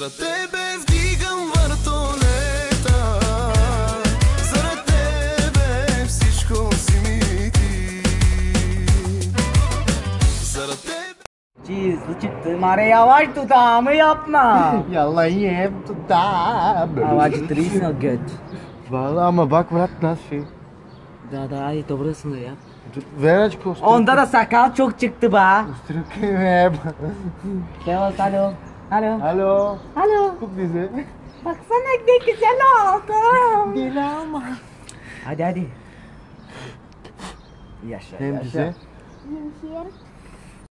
Zarad tebe vdигам вертолета, зарад тебе всичко си ми ти. Зарад тебе. Çiz, तुम्हारे आवाज तो दाम yapma. Yallah yem tutam. आवाज трясна göt. Vallahi ama bak Murat nasıl şey. Daha hadi dobrasın ya. Ver aç kostüm. Onda da sakal çok çıktı be. Üstüne Evet, alo. Alo. Alo. Alo. Kuk bizi. Baksana ne güzel oldu. Deli ama. Hadi hadi. Yaşa Hem yaşa. bize. Here.